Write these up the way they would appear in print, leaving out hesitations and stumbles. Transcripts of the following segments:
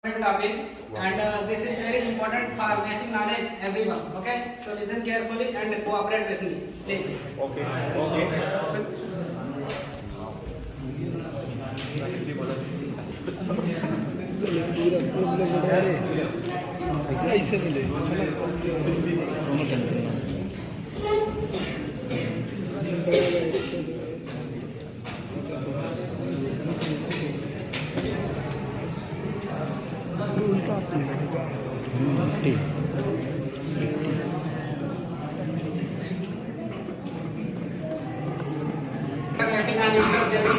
topic and this is very important for basic knowledge everyone. Okay, so listen carefully and cooperate with me, please. Okay. ऐसे मिले दोनों tension ना उल्टा अपने ठीक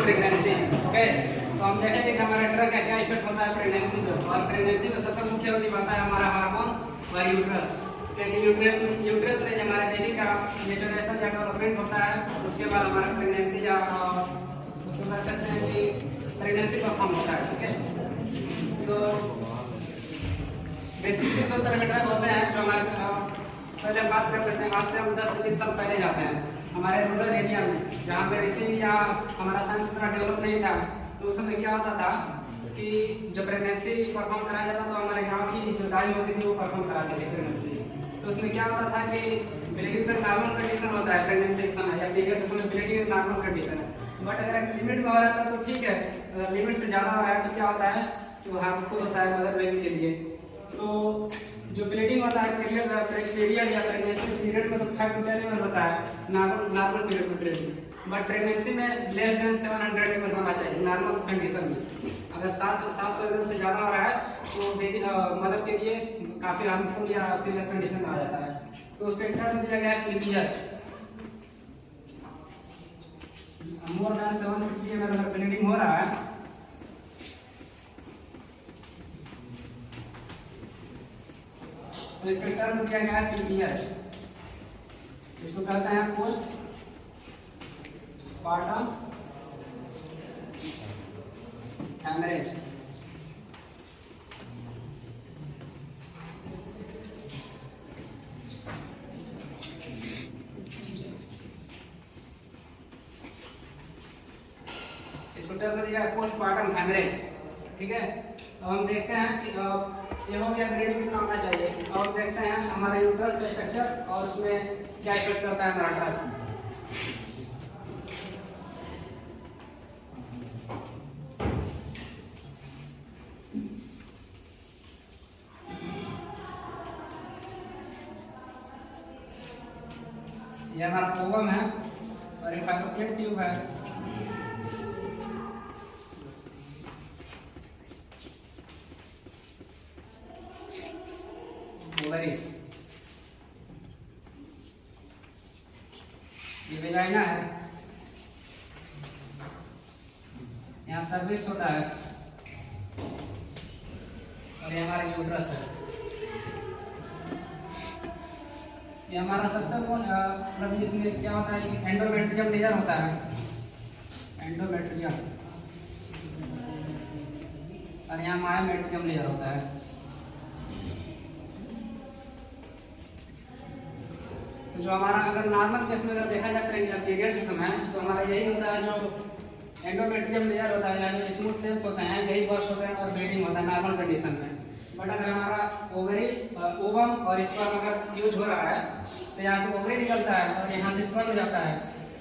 प्रेगनेंसी ओके, तो हम देखेंगे कि हमारा ड्रग का क्या इफेक्ट होता है प्रेगनेंसी पर। और प्रेगनेंसी में सबसे मुख्य रोल निभाता है हमारा हार्मोन और यूट्रस, क्योंकि यूट्रस में हमारे बेबी का मेच्योरेशन या डेवलपमेंट होता है, उसके बाद हमारा प्रेगनेंसी या उसको कह सकते हैं कि प्रेगनेंसी परफॉर्म होता है। ठीक है, सो बेसिकली दो तरह के ड्रग होते हैं जो हमारे पहले बात कर लेते हैं, आज से हम 10-20 साल पहले जाते हैं हमारे रूरल एरिया में, जहाँ मेडिसिन या हमारा साइंस उतना डेवलप नहीं था। तो उस समय क्या होता था कि जब प्रेगनेंसी परफॉर्म कराया जाता तो हमारे गांव की जो दाई होती थी वो परफॉर्म कराती थी प्रेगनेंसी। तो उसमें क्या होता था कि ब्लीडिंग से नॉर्मल कंडीशन होता है प्रेगनेंसी के समय या पीरियड के समय ब्लीडिंग नॉर्मल कंडीशन है, बट अगर लिमिट में हो रहा था तो ठीक है, अगर लिमिट से ज़्यादा हो रहा है तो क्या होता है कि वो हार्मफुल होता है मदर बेबी के लिए। तो जो ब्लीडिंग होता है पीरियड या प्रेगनेंसी पीरियड में तो 5 to 10 ml होता है नॉर्मल पीरियड में ब्लीडिंग, बट प्रेगनेंसी में लेस देन 700 ml होना चाहिए नॉर्मल कंडीशन में। अगर 700 ml से ज़्यादा हो रहा है तो बेबी मदर के लिए काफ़ी हार्मफुल या सीरियस कंडीशन आ जाता है। तो उसके टर्म दिया गया है पीपीएच, मोर देन 750 ml अगर ब्लीडिंग हो रहा है तो इसका टर्म क्या गया है पीपीएच। इसको कहते हैं पोस्ट पार्टम हेमरेज। इसको टर्म दिया है पोस्ट पार्टम हेमरेज। ठीक है, अब हम देखते हैं कि ये हो गया ब्लीडिंग कितना होना चाहिए। और देखते हैं हमारा यूट्रस का स्ट्रक्चर और उसमें क्या इफेक्ट करता है हमारा ड्रग। ये हमारा ओवम है और ये फाइब्रोप्लेट ट्यूब है। ये वेजाइना है, यहाँ सर्विक्स होता है और ये हमारा यूट्रस है। ये हमारा सबसे मतलब इसमें क्या होता है एंडोमेट्रियम लेयर होता है, एंडोमेट्रियम, और यहाँ मायोमेट्रियम लेयर होता है। तो जो हमारा अगर नॉर्मल केस में अगर देखा जाए पीरियड के समय तो हमारा यही होता है, जो एंडोमेट्रियम लेयर होता है या जो स्मूथ सेल्स होते हैं यही बर्स्ट होते हैं और ब्लीडिंग होता है नॉर्मल कंडीशन में। बट अगर हमारा ओवरी ओवम और स्पर्म अगर यूज हो रहा है तो यहाँ से ओवरी निकलता है और यहाँ से स्पर्म जाता है,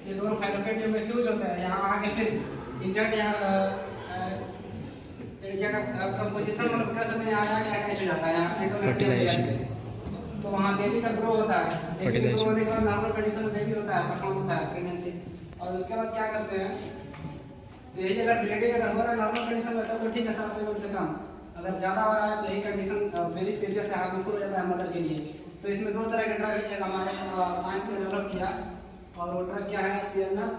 ये दोनों फाइब्रोप्लेट ट्यूब में फ्यूज होते हैं। यहाँ आके फिर इंजर्ट यहाँ कंपोजिशन मतलब कर सकते हैं, यहाँ आके अटैच हो जाता है यहाँ फर्टिलाइजेशन, तो वहाँ बेबी का ग्रो होता है। बेबी ग्रो होने के बाद नॉर्मल कंडीशन में बेबी होता है, परफॉर्म होता है प्रेगनेंसी। और उसके बाद क्या करते हैं, तो यही अगर ब्लीडिंग अगर हो रहा है नॉर्मल कंडीशन में तो ठीक है 700 ml से कम, अगर ज़्यादा हो रहा है तो यही कंडीशन वेरी सीरियस है, हार्मफुल हो जाता है मदर के लिए। तो इसमें दो तरह के ड्रग हमारे साइंस में डेवलप किया, और वो ड्रग क्या है सीएनएस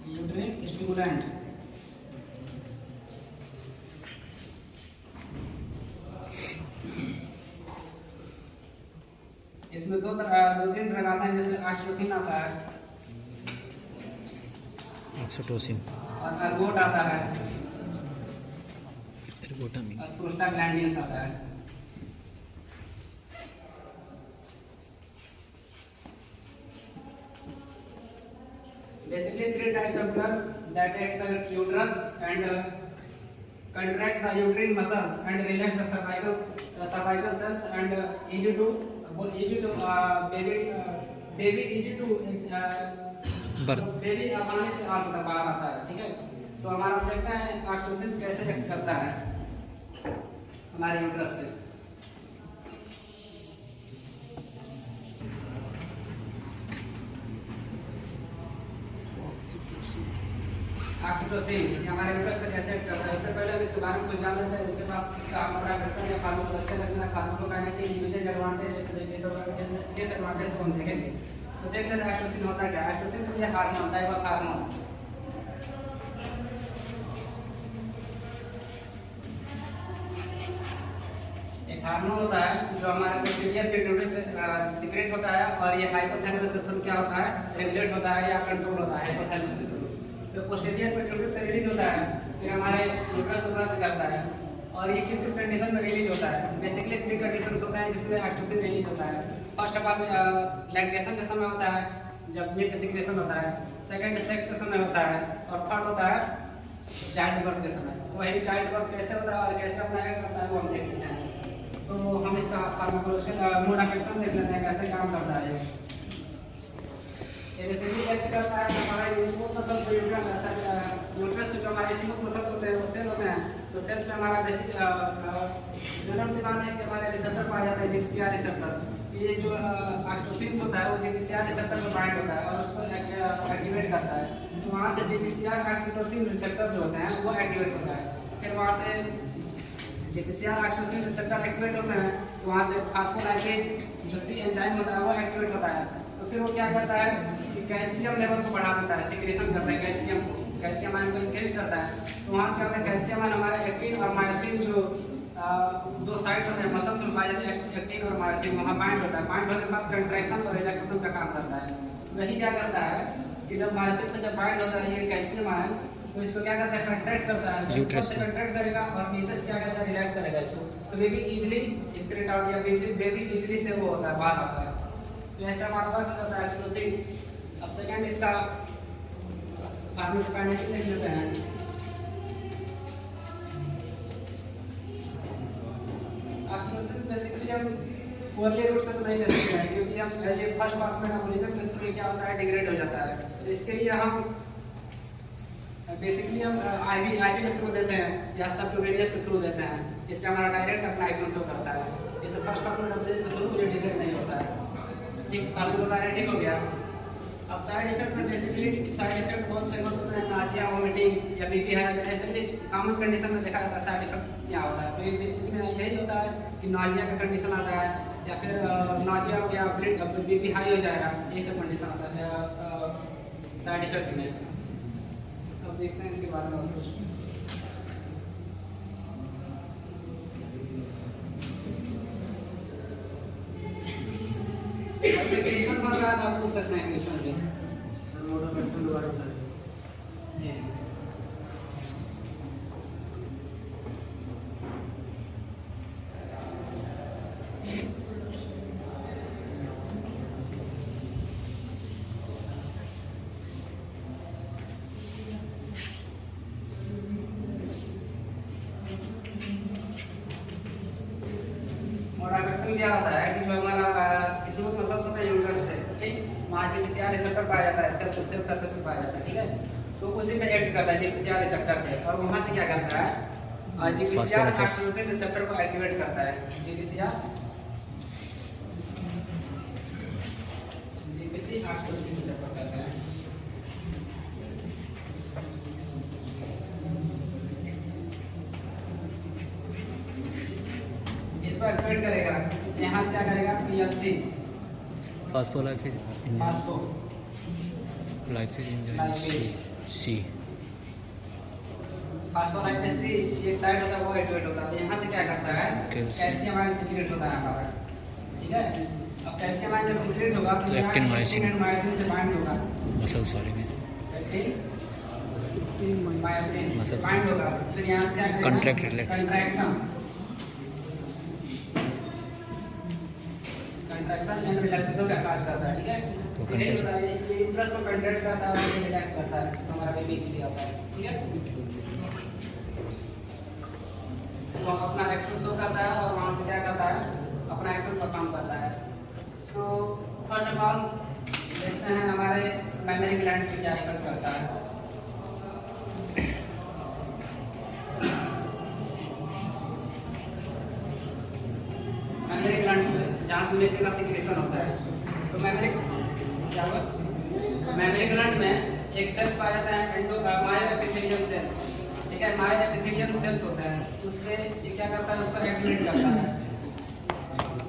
यूट्रिन स्टिमुलेंट। इसमें दो तीन ड्रग आता है, जैसे ऑक्सीटोसिन आता है, ऑक्सीटोसिन और अर्गोट आता है, एर्गोटामिन और प्रोस्टाग्लैंडिन्स आता है। Basically, three types of drugs. that act the uterus and contract the uterine muscles and relax the cervical cells and easy to baby easy to baby आसानी से आ सकता बाहर आता है। ठीक है, तो हमारा देखते हैं ऑक्सीटोसिन कैसे एक्ट करता है हमारे यूट्रस पे। ऑक्सीटोसिन हमारे यूट्रस पे कैसे एक्ट करता है, इससे पहले हम इसके बारे में कुछ जान लेते हैं। उसके बाद इसका हमारा फंक्शन या pharmacological pharmacokinetic usages advantage disadvantage हम देखेंगे। तो देख लेते हैं ऑक्सीटोसिन होता क्या है। ऑक्सीटोसिन से हार्मोन होता है, वो हार्मोन एक हार्मोन होता है जो हमारे पोस्टीरियर पिट्यूटरी से सीक्रेट होता है और ये हाइपोथैलेमस के थ्रू क्या होता है, रेगुलेट होता है या कंट्रोल होता है हाइपोथैलेमस के थ्रू। तो पोस्टीरियर पिट्यूटरी से रिलीज होता है, फिर हमारे यूट्रस को प्राप्त करता है। और ये किस किस कंडीशन में रिलीज होता है? बेसिकली 3 कंडीशंस होता है जिसमें ऑक्सीटोसिन रिलीज होता है। फर्स्ट ऑफ ऑल लैक्टेशन के समय होता है जब मिल्क सिक्रेशन होता है, सेकंड सेक्स के समय होता है और थर्ड होता है चाइल्ड बर्थ के समय। तो वही चाइल्ड बर्थ कैसे होता है और कैसे अपना करता है वो हम देख लेते हैं। तो हम इसका फार्माकोलॉजिकल मोड ऑफ एक्शन देख लेते हैं कैसे काम करता है। ये बेसिकली एक्ट करता है हमारा स्मूथ मसल जो यूट्रस के जो हमारे स्मूथ मसल्स होते हैं वो सेल होते हैं। तो सेल्स में हमारा बेसिक जनरल सी बात है कि हमारे रिसेप्टर पाया जाता है जीपीसीआर रिसेप्टर। ये जो ऑक्सीटोसिन होता है वो जीपीसीआर रिसेप्टर पर बाइंड होता है और उसको एक्टिवेट करता है। तो वहाँ से जीपीसीआर ऑक्सीटोसिन रिसेप्टर जो होते हैं वो एक्टिवेट होता है। फिर वहाँ से जीपीसीआर ऑक्सीटोसिन रिसेप्टर एक्टिवेट होते हैं तो वहाँ से फास्फोलाइपेज जो सी एंजाइम होता है वो एक्टिवेट होता है। तो फिर वो क्या करता है कि कैल्शियम लेवल को बढ़ा देता है, सिक्रेशन करता है कैल्शियम आयन को इंक्रीज करता है। तो वहाँ से क्या होता है कैल्शियम आयन हमारा एक्टिन और मायोसिन जो दो साइड होते हैं मसल्स में पाए जाते हैं एक्टिन और मायोसिन वहाँ बाइंड होता है। बाइंड होने के बाद कंट्रैक्शन और रिलैक्सेशन का काम करता है। वही क्या करता है कि जब मायोसिन से जब बाइंड होता है ये कैल्शियम आयन तो इसको क्या करता है कंट्रैक्ट करता है, ऊपर से कंट्रैक्ट करेगा और नीचे से क्या करता है रिलैक्स करेगा इसको। तो बेबी इजीली स्क्रीन आउट या बेबी इजीली से वो होता है बाहर आता है। तो ऐसा हमारा वर्क करता है ऑक्सीटोसिन। अब सेकंड इसका फार्माकोकाइनेटिक देख लेते हैं। ऑक्सीटोसिन बेसिकली हम ओरली रूट से तो नहीं ले सकते हैं क्योंकि हम ये फर्स्ट पास मेटाबॉलिज्म के थ्रू क्या होता है डिग्रेड हो जाता है। तो इसके लिए हम बेसिकली हम आईवी के थ्रू देते हैं या सबक्यूटेनियस के थ्रू देते हैं। इससे हमारा डायरेक्ट अपना एक्शन शो करता है। इससे फर्स्ट पास मेटाबॉलिज्म के थ्रू ये डिग्रेड नहीं होता है। ठीक, फार्माकोकाइनेटिक हो गया। अब साइड इफेक्ट में बेसिकली साइड इफेक्ट बहुत फेमस होते हैं, नाजिया, वोमिटिंग या बीपी हाई ऐसे कॉमन कंडीशन में देखा जाता है साइड इफेक्ट क्या होता है। तो इसमें यही होता है कि नाजिया का कंडीशन आता है या फिर नाजिया हो गया, बीपी हाई हो जाएगा, ये सब कंडीशन साइड इफेक्ट में। अब देखते हैं इसके बारे में और कुछ। क्वेश्चन बन रहा है तो आप पूछ सकते हैं क्वेश्चन भी। मोड ऑफ एक्शन दोबारा बता दें। क्या होता है कि जो हमारा स्मूथ मसल्स होता है यूट्रस पे, ठीक, वहाँ जीपीसीआर रिसेप्टर पाया जाता है, सेल सरफेस पे पाया जाता है। ठीक है, तो उसी पे एक्ट करता है जीपीसीआर रिसेप्टर पे और वहाँ से क्या करता है जीपीसीआर ऑक्सीटोसिन रिसेप्टर को एक्टिवेट करता है। जीपीसी ऑक्सीटोसिन रिसेप्टर करता है। इसको एक्टिवेट करेगा, यहाँ से क्या करेगा पीएफसी फास्फोलाइपेज एंजाइम सी फास्फोलाइपेज सी एक साइड होता है वो एक्टिवेट होता है। यहाँ से क्या करता है कैल्शियम आयन सीक्रेट होता है हमारा। ठीक है, अब कैल्शियम आयन जब सीक्रेट होगा तो एक्टिन मायोसिन से बाइंड होगा मसल सारे में मसल बाइंड होगा। फिर यहाँ से क्या करेगा कंट्रैक्शन कंट्रैक्शन एंड रिलैक्सेशन का काज करता है, ठीक है। तो ये यूट्रस को कंट्रैक्ट करता है और ये रिलैक्स करता है, तो हमारा बेबी के लिए होता है, ठीक है। तो अपना एक्शन शो करता है और वहाँ से क्या करता है, अपना एक्शन परफॉर्म करता है। तो फर्स्ट ऑफ ऑल देखते हैं हमारे मेमोरी ग्लैंड पे क्या इफेक्ट करता है। मेमोरी ग्लैंड जहाँ से मिल्क का सिक्रेशन होता है, तो मेमोरी क्या हुआ, मेमोरी ग्लैंड में एक सेल्स पाया जाता है मायोएपिथेलियम सेल्स, ठीक है। मायोएपिथेलियम सेल्स होता है, उसपे ये क्या करता है, उसको एक्टिवेट करता है।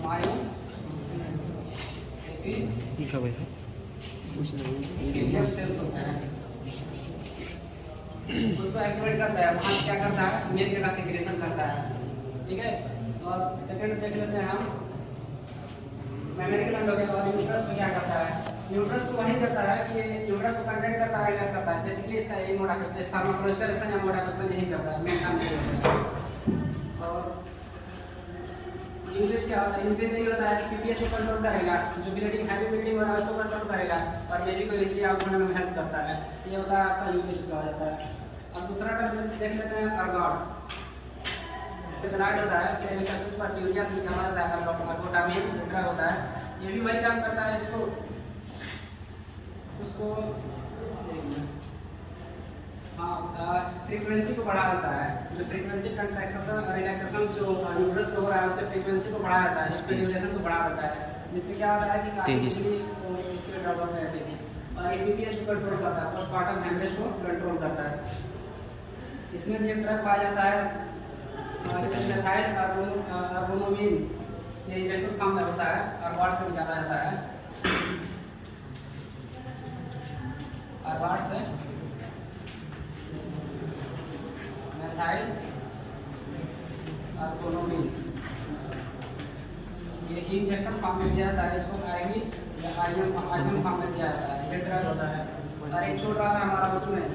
मायोएपिथेलियम सेल्स होता है, उसको एक्टिवेट करता है, वहाँ क्या करता है, मिल्क का सिक्रेशन करता है, ठीक है। और सेकंड देख लेते हैं हम, मेमोरी ग्लैंड हो गया। और यूट्रस में क्या करता है, यूट्रस को वही करता है कि यूट्रस को कंटेंट करता है, रिलैक्स करता है। बेसिकली इसका यही mode of action, pharmacological action या मोड ऑफ एक्शन यही करता है, मेन काम यही होता है। और यूजेस क्या होता है, यूजेस नहीं होता है कि पीपीएस को कंट्रोल करेगा, जो ब्लीडिंग हैवी ब्लीडिंग हो रहा है उसको कंट्रोल करेगा, और बेबी को इजीली आउट होने में हेल्प करता है। ये होता है आपका यूजेस का हो जाता है। अब दूसरा टर्म देख लेते हैं, अर्गॉट। होता है कि रिसर्च पर यूरिया से लिखा जाता है, अर्गोटामिन ड्रग होता है, ये भी वही काम करता है। इसको उसको फ्रीक्वेंसी को बढ़ा देता है, जो फ्रीक्वेंसी कंट्रैक्शन और रिलैक्सेशन जो यूट्रस में हो रहा है उसके फ्रीक्वेंसी को बढ़ा देता है, स्टिमुलेशन को बढ़ा देता है, जिससे क्या होता है कि तेजी से इसके प्रॉब्लम में आती है। और एपीपीएस को कंट्रोल करता है, पोस्टमार्टम हेमरेज को कंट्रोल करता है। इसमें एक ड्रग पाया जाता है मेथाइल अर्बुमिन, ये इंजेक्शन फॉर्म में होता है और वाट से निकाला जाता है, और वाट से मेथाइल अर्बुमिन ये इंजेक्शन फॉर्म में दिया जाता है। इसको आईवी या आईएम फॉर्म में दिया जाता है, ये ड्रग होता है। और एक छोटा सा हमारा उसमें